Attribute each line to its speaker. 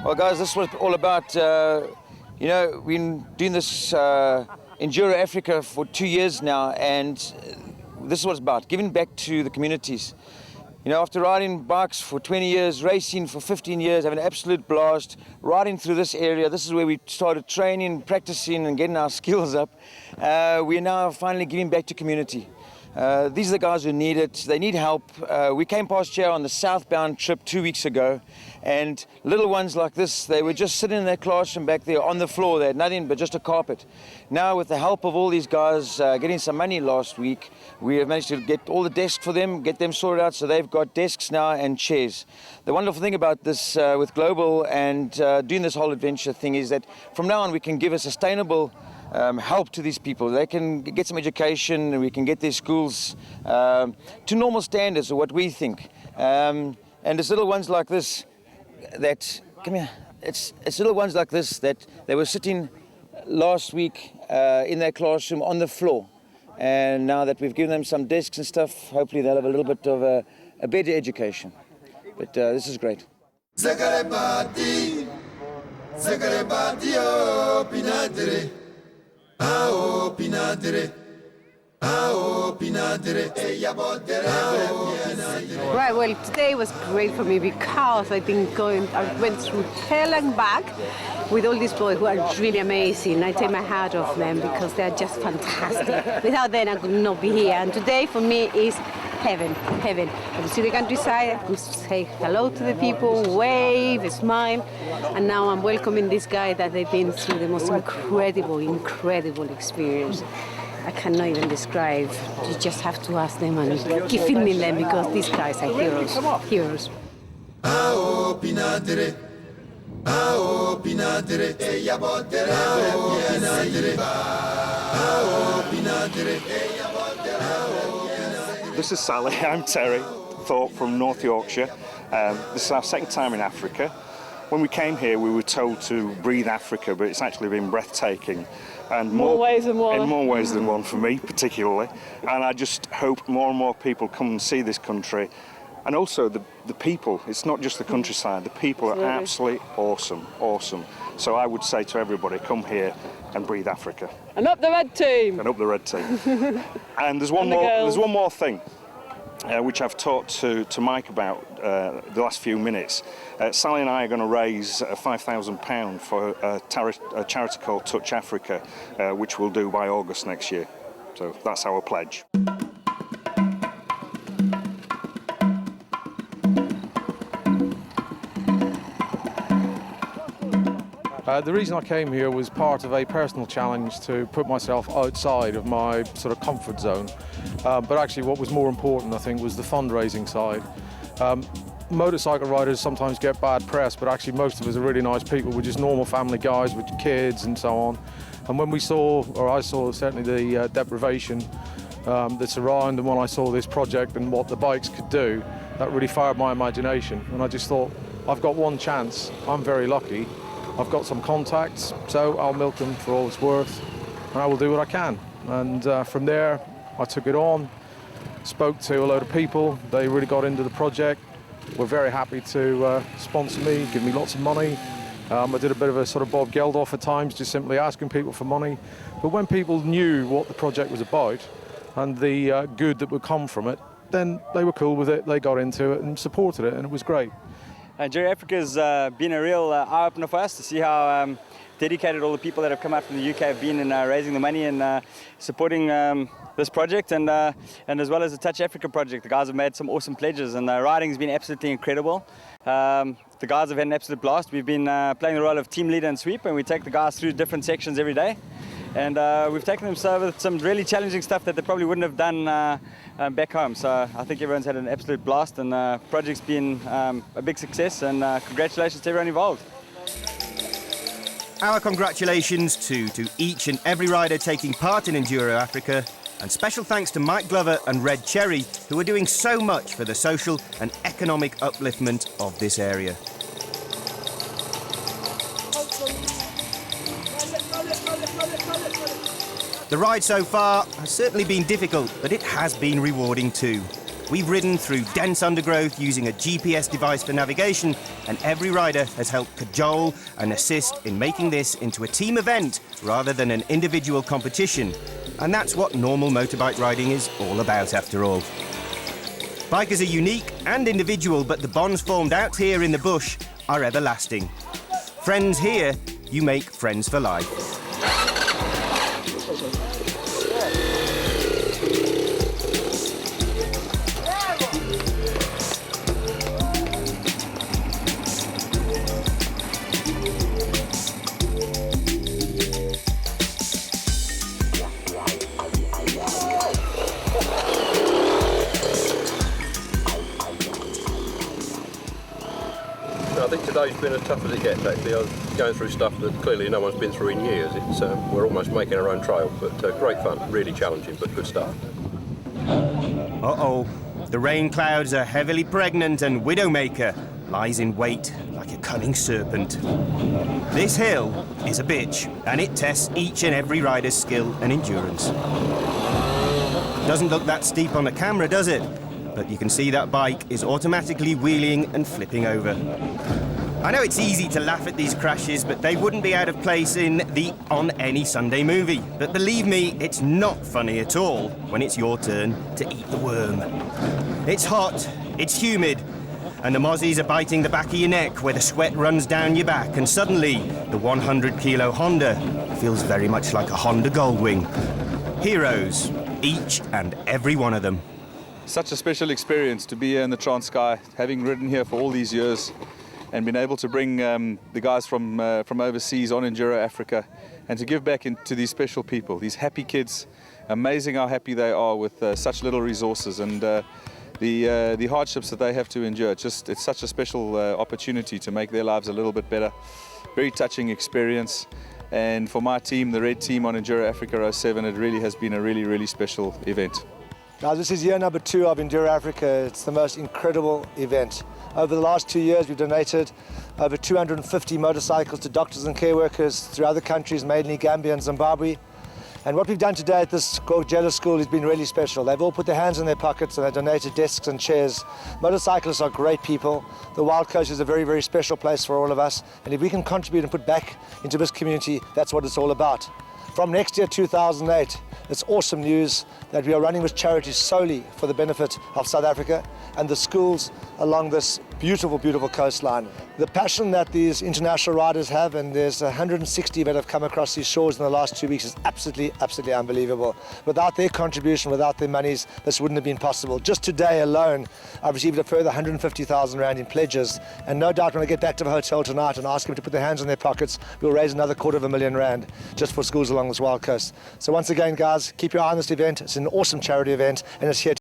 Speaker 1: Well, guys, this is what it's all about. You know, we've been doing this Enduro Africa for 2 years now, and this is what it's about, giving back to the communities. You know, after riding bikes for 20 years, racing for 15 years, having an absolute blast, riding through this area, this is where we started training, practicing, and getting our skills up. We're now finally giving back to community. These are the guys who need it. They need help. We came past here on the southbound trip 2 weeks ago, and little ones like this, they were just sitting in their classroom back there on the floor. They had nothing but just a carpet. Now, with the help of all these guys getting some money last week, we have managed to get all the desks for them, get them sorted out, so they've got desks now and chairs. The wonderful thing about this with Global and doing this whole adventure thing is that from now on we can give a sustainable help to these people. They can get some education, and we can get their schools to normal standards of what we think. And it's little ones like this that, come here, it's little ones like this that they were sitting last week in their classroom on the floor. And now that we've given them some desks and stuff, hopefully they'll have a little bit of a better education. But this is great.
Speaker 2: Right, well, today was great for me because I went through hell and back with all these boys who are really amazing. I take my hat off them because they are just fantastic. Without them, I could not be here. And today, for me, is heaven, heaven. I could see the countryside, I could say hello to the people, wave, smile, and now I'm welcoming this guy that they've been through the most incredible experience. I cannot even describe. You just have to ask them and keep filming them because these guys are heroes.
Speaker 3: This is Sally. I'm Terry Thorpe from North Yorkshire. This is our second time in Africa. When we came here, we were told to breathe Africa, but it's actually been breathtaking. And
Speaker 4: more ways than one.
Speaker 3: In more ways than one for me, particularly. And I just hope more and more people come and see this country. And also the people. It's not just the countryside. The people are absolutely awesome. So I would say to everybody, come here and breathe Africa.
Speaker 4: And up the red team.
Speaker 3: And up the red team. And there's one more thing. Which I've talked to Mike about the last few minutes. Sally and I are going to raise £5,000 for a charity called Touch Africa, which we'll do by August next year. So that's our pledge.
Speaker 5: The reason I came here was part of a personal challenge to put myself outside of my sort of comfort zone. But actually what was more important, I think, was the fundraising side. Motorcycle riders sometimes get bad press, but actually most of us are really nice people. We're just normal family guys with kids and so on. And when I saw certainly the deprivation that's around, and when I saw this project and what the bikes could do, that really fired my imagination. And I just thought, I've got one chance, I'm very lucky. I've got some contacts, so I'll milk them for all it's worth, and I will do what I can. And from there, I took it on, spoke to a load of people. They really got into the project, were very happy to sponsor me, give me lots of money. I did a bit of a sort of Bob Geldof at times, just simply asking people for money. But when people knew what the project was about and the good that would come from it, then they were cool with it, they got into it and supported it, and it was great.
Speaker 6: Enduro Africa has been a real eye-opener for us to see how dedicated all the people that have come out from the UK have been in raising the money and supporting this project, and as well as the Touch Africa project. The guys have made some awesome pledges, and the riding has been absolutely incredible. The guys have had an absolute blast. We've been playing the role of team leader and sweep, and we take the guys through different sections every day. And we've taken them with some really challenging stuff that they probably wouldn't have done back home. So I think everyone's had an absolute blast, and the project's been a big success, and congratulations to everyone involved.
Speaker 7: Our congratulations to each and every rider taking part in Enduro Africa, and special thanks to Mike Glover and Red Cherry, who are doing so much for the social and economic upliftment of this area. The ride so far has certainly been difficult, but it has been rewarding too. We've ridden through dense undergrowth using a GPS device for navigation, and every rider has helped cajole and assist in making this into a team event rather than an individual competition. And that's what normal motorbike riding is all about, after all. Bikers are unique and individual, but the bonds formed out here in the bush are everlasting. Friends here, you make friends for life.
Speaker 8: I think today's been as tough as it gets, actually. I was going through stuff that clearly no one's been through in years. We're almost making our own trail, but great fun, really challenging, but good stuff.
Speaker 7: Uh-oh, the rain clouds are heavily pregnant and Widowmaker lies in wait like a cunning serpent. This hill is a bitch, and it tests each and every rider's skill and endurance. Doesn't look that steep on the camera, does it? But you can see that bike is automatically wheeling and flipping over. I know it's easy to laugh at these crashes, but they wouldn't be out of place in the On Any Sunday movie. But believe me, it's not funny at all when it's your turn to eat the worm. It's hot, it's humid, and the mozzies are biting the back of your neck where the sweat runs down your back, and suddenly the 100-kilo Honda feels very much like a Honda Goldwing. Heroes, each and every one of them.
Speaker 9: Such a special experience to be here in the Transkei, having ridden here for all these years and been able to bring the guys from overseas on Enduro Africa and to give back to these special people, these happy kids. Amazing how happy they are with such little resources and the hardships that they have to endure. It's such a special opportunity to make their lives a little bit better. Very touching experience. And for my team, the Red Team on Enduro Africa 07, it really has been a really, really special event.
Speaker 10: Now, this is year number 2 of Enduro Africa. It's the most incredible event. Over the last 2 years, we've donated over 250 motorcycles to doctors and care workers through other countries, mainly Gambia and Zimbabwe. And what we've done today at this Gorgella school has been really special. They've all put their hands in their pockets and they've donated desks and chairs. Motorcyclists are great people. The Wild Coast is a very, very special place for all of us. And if we can contribute and put back into this community, that's what it's all about. From next year, 2008, it's awesome news that we are running this charity solely for the benefit of South Africa and the schools along this beautiful, beautiful coastline. The passion that these international riders have, and there's 160 that have come across these shores in the last 2 weeks, is absolutely, absolutely unbelievable. Without their contribution, without their monies, this wouldn't have been possible. Just today alone, I've received a further 150,000 Rand in pledges, and no doubt when I get back to the hotel tonight and ask them to put their hands in their pockets, we'll raise another $250,000 Rand just for schools along this Wild Coast. So once again, guys, keep your eye on this event. It's an awesome charity event, and it's here